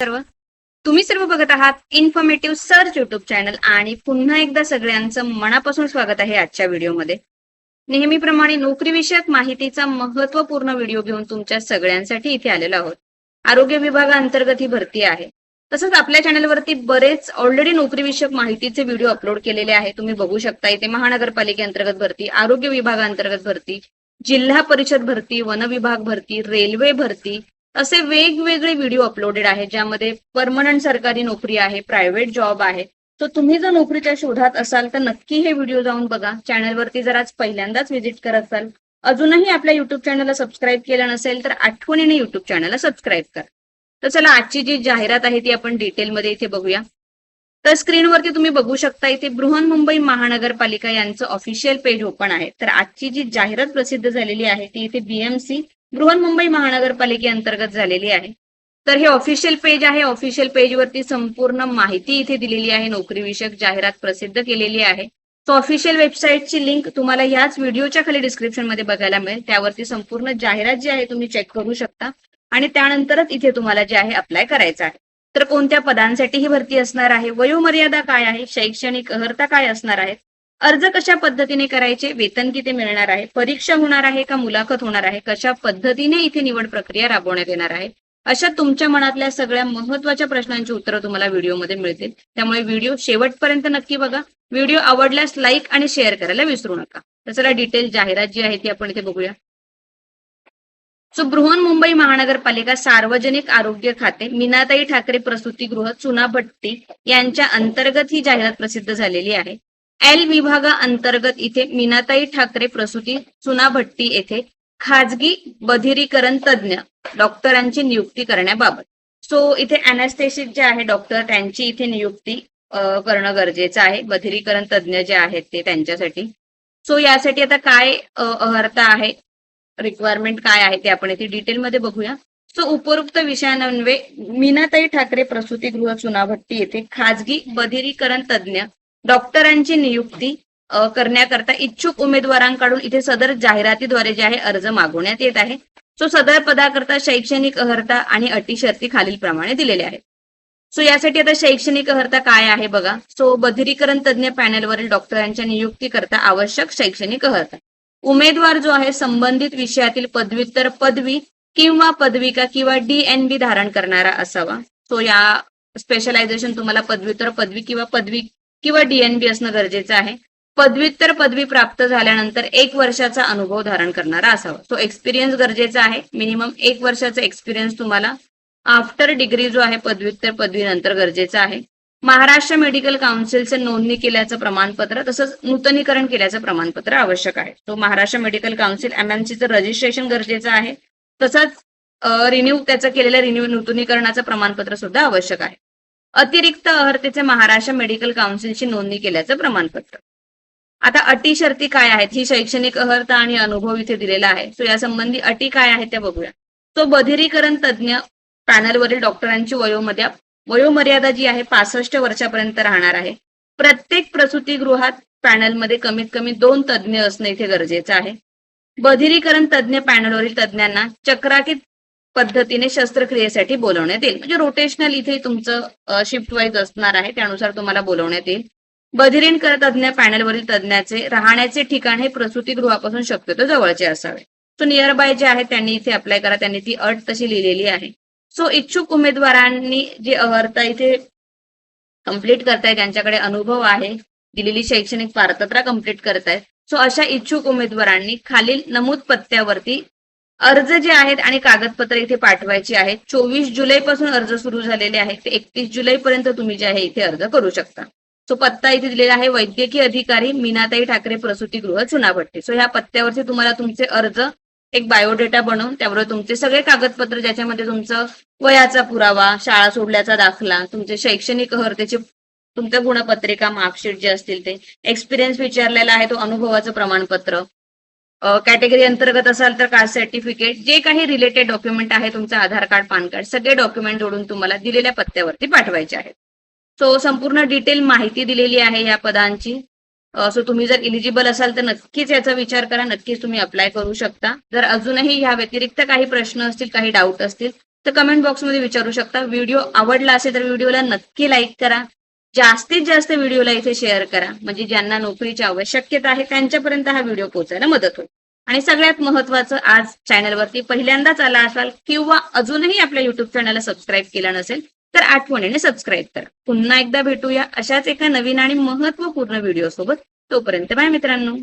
सर्व तुम्ही सर्व बघत आहात इन्फॉर्मेटिव्ह सर्च युट्यूब चॅनल आणि पुन्हा एकदा सगळ्यांचं मनापासून स्वागत आहे आजच्या व्हिडिओमध्ये. नेहमीप्रमाणे नोकरीविषयक माहितीचा महत्वपूर्ण व्हिडिओ घेऊन तुमच्या सगळ्यांसाठी इथे आलेलो आहोत. आरोग्य विभागाअंतर्गत ही भरती आहे. तसंच आपल्या चॅनलवरती बरेच ऑलरेडी नोकरीविषयक माहितीचे व्हिडिओ अपलोड केलेले आहे. तुम्ही बघू शकता इथे महानगरपालिकेअंतर्गत भरती, आरोग्य विभागाअंतर्गत भरती, जिल्हा परिषद भरती, वन विभाग भरती, रेल्वे भरती असे वेगवेगळे व्हिडिओ अपलोडेड आहेत ज्यामध्ये परमनंट सरकारी नोकरी आहे, प्रायव्हेट जॉब आहे. तर तुम्ही जर नोकरीच्या शोधात असाल तर नक्की हे व्हिडिओ जाऊन बघा. चॅनलवरती जर आज पहिल्यांदाच व्हिजिट करत असाल, अजूनही आपल्या युट्यूब चॅनलला सबस्क्राईब केलं नसेल तर आठवणीने युट्यूब चॅनलला सबस्क्राईब करा. तर चला आजची जी जाहिरात आहे ती आपण डिटेलमध्ये इथे बघूया. तर स्क्रीनवरती तुम्ही बघू शकता इथे बृहन्मुंबई महानगरपालिका यांचं ऑफिशियल पेज ओपन आहे. तर आजची जी जाहिरात प्रसिद्ध झालेली आहे ती इथे बीएमसी बृहन्मुंबई महानगरपालिकेअंतर्गत झालेली आहे. तर हे ऑफिशियल पेज आहे. ऑफिशियल पेजवरती संपूर्ण माहिती इथे दिलेली आहे. नोकरीविषयक जाहिरात प्रसिद्ध केलेली आहे. तो ऑफिशियल वेबसाईटची लिंक तुम्हाला याच व्हिडिओच्या खाली डिस्क्रिप्शन मध्ये बघायला मिळेल. त्यावरती संपूर्ण जाहिरात जी आहे तुम्ही चेक करू शकता आणि त्यानंतरच इथे तुम्हाला जे आहे अप्लाय करायचं आहे. तर कोणत्या पदांसाठी ही भरती असणार आहे, वयोमर्यादा काय आहे, शैक्षणिक अर्हता काय असणार आहे, अर्ज कशा पद्धतीने करायचे, वेतन किती मिळणार आहे, परीक्षा होणार आहे का मुलाखत होणार आहे, कशा पद्धतीने इथे निवड प्रक्रिया राबवण्यात येणार आहे, अशा तुमच्या मनातल्या सगळ्या महत्वाच्या प्रश्नांची उत्तरं तुम्हाला व्हिडिओमध्ये मिळतील. त्यामुळे व्हिडिओ शेवटपर्यंत नक्की बघा. व्हिडिओ आवडल्यास लाईक आणि शेअर करायला विसरू नका. तर चला डिटेल जाहिरात जी आहे ती आपण इथे बघूया. सो बृहन्मुंबई महानगरपालिका सार्वजनिक आरोग्य खाते मीनाताई ठाकरे प्रसूतीगृह चुनाभट्टी यांच्या अंतर्गत ही जाहिरात प्रसिद्ध झालेली आहे. एल विभागाअंतर्गत इथे मीनाताई ठाकरे प्रसूती चुनाभट्टी येथे खाजगी बधिरीकरण तज्ज्ञ डॉक्टरांची नियुक्ती करण्याबाबत. सो इथे अॅनास्थेसिक जे आहे डॉक्टर त्यांची इथे नियुक्ती करणं गरजेचं आहे. बधिरीकरण तज्ज्ञ जे आहेत ते त्यांच्यासाठी. सो यासाठी आता काय अर्हता आहे, रिक्वायरमेंट काय आहे ते आपण इथे डिटेलमध्ये बघूया. सो उपरोक्त विषयान्वये मीनाताई ठाकरे प्रसूतीगृह चुनाभट्टी येथे खाजगी बधिरीकरण तज्ज्ञ डॉक्टरांची नियुक्ती करण्याकरता इच्छुक उमेदवारांकडून इथे सदर जाहिरातीद्वारे जे आहे अर्ज मागवण्यात येत आहे. सो सदर पदाकरता शैक्षणिक अर्हता आणि अटी शर्ती खालील प्रमाणे दिलेल्या आहेत. सो यासाठी आता शैक्षणिक अर्हता काय आहे बघा. सो बधिरीकरण तज्ज्ञ पॅनलवरील डॉक्टरांच्या नियुक्तीकरता आवश्यक शैक्षणिक अर्हता. उमेदवार जो आहे संबंधित विषयातील पदव्युत्तर पदवी किंवा पदविका किंवा DNB धारण करणारा असावा. सो या स्पेशलायझेशन तुम्हाला पदव्युत्तर पदवी किंवा DNB असणं गरजेचं आहे. पदव्युत्तर पदवी प्राप्त झाल्यानंतर 1 वर्षाचा अनुभव धारण करणारा असावा. तो एक्सपिरियन्स गरजेचा आहे. मिनिमम 1 वर्षाचा एक्सपिरियन्स तुम्हाला आफ्टर डिग्री जो आहे पदव्युत्तर पदवीनंतर गरजेचा आहे. महाराष्ट्र मेडिकल काउन्सिलचे नोंदणी केल्याचं प्रमाणपत्र तसंच नूतनीकरण केल्याचं प्रमाणपत्र आवश्यक आहे. तो महाराष्ट्र मेडिकल काउन्सिल MMCचं रजिस्ट्रेशन गरजेचं आहे. तसंच त्याचं केलेलं नूतनीकरणाचं प्रमाणपत्र सुद्धा आवश्यक आहे. अतिरिक्त अर्हतेचे महाराष्ट्र मेडिकल काउन्सिलची नोंदणी केल्याचं प्रमाणपत्र. आता अटी शर्ती काय आहेत, ही शैक्षणिक अर्हता आणि अनुभव इथे दिलेला आहे. सो यासंबंधी अटी काय आहेत त्या बघूया. तो बधिरीकरण तज्ज्ञ पॅनलवरील डॉक्टरांची वयोमर्यादा जी आहे 65 वर्षापर्यंत राहणार आहे. प्रत्येक प्रसूतीगृहात पॅनलमध्ये कमीत कमी 2 तज्ज्ञ असणं इथे गरजेचं आहे. बधिरीकरण तज्ज्ञ पॅनलवरील तज्ज्ञांना चक्राकीत पद्धतीने शस्त्रक्रियेसाठी बोलवण्यात येईल. म्हणजे रोटेशनल इथे तुमचं शिफ्ट वाईज असणार आहे, त्यानुसार तुम्हाला बोलवण्यात येईल. बधिरीकरण तज्ज्ञ पॅनलवरील तज्ज्ञाचे राहण्याचे ठिकाण हे प्रसूतीगृहापासून शक्यतो जवळचे असावे. सो नियर बाय जे आहे त्यांनी इथे अप्लाय करा. त्यांनी ती अट तशी लिहिलेली आहे. सो इच्छुक उमेदवारांनी जे अर्हता इथे कंप्लीट करतायत, त्यांच्याकडे अनुभव आहे, दिलेली शैक्षणिक पात्रता कंप्लीट करतायत. सो अशा इच्छुक उमेदवारांनी खालील नमूद पत्त्यावरती अर्ज जे आहेत आणि कागदपत्र इथे पाठवायची आहेत. 24 जुलैपासून अर्ज सुरू झालेले आहेत ते 31 जुलैपर्यंत तुम्ही जे आहे इथे अर्ज करू शकता. सो पत्ता इथे दिलेला आहे वैद्यकीय अधिकारी मीनाताई ठाकरे प्रसूतीगृह चुनाभट्टी. सो ह्या पत्त्यावरती तुम्हाला तुमचे अर्ज, एक बायोडेटा बनवून त्यावर तुमचे सगळे कागदपत्र ज्याच्यामध्ये तुमचं वयाचा पुरावा, शाळा सोडल्याचा दाखला, तुमचे शैक्षणिक अर्हतेचे तुमच्या गुणपत्रिका, मार्कशीट जे असतील ते, एक्सपिरियन्स विचारलेला आहे तो अनुभवाचं प्रमाणपत्र, कॅटेगरी अंतर्गत असाल तर कास्ट सर्टिफिकेट, जे काही रिलेटेड डॉक्युमेंट आहे, तुमचं आधार कार्ड, पॅन कार्ड, सगळे डॉक्युमेंट जोडून तुम्हाला दिलेल्या पत्त्यावरती पाठवायचे आहेत. सो संपूर्ण डिटेल माहिती दिलेली आहे या पदांची. सो तुम्ही जर इलिजिबल असाल तर नक्कीच याचा विचार करा. नक्कीच तुम्ही अप्लाय करू शकता. जर अजूनही ह्या व्यतिरिक्त काही प्रश्न असतील, काही डाऊट असतील तर कमेंट बॉक्समध्ये विचारू शकता. व्हिडिओ आवडला असेल तर व्हिडिओला नक्की लाईक करा. जास्तीत जास्त व्हिडिओला इथे शेअर करा, म्हणजे ज्यांना नोकरीची आवश्यकता आहे त्यांच्यापर्यंत हा व्हिडिओ पोहोचायला मदत होईल. आणि सगळ्यात महत्वाचं, आज चॅनलवरती पहिल्यांदाच आला असाल किंवा अजूनही आपल्या युट्यूब चॅनलला सबस्क्राईब केलं नसेल तर आठवणीने सबस्क्राईब करा. पुन्हा एकदा भेटूया अशाच एका नवीन आणि महत्वपूर्ण व्हिडिओ सोबत. तोपर्यंत बाय मित्रांनो.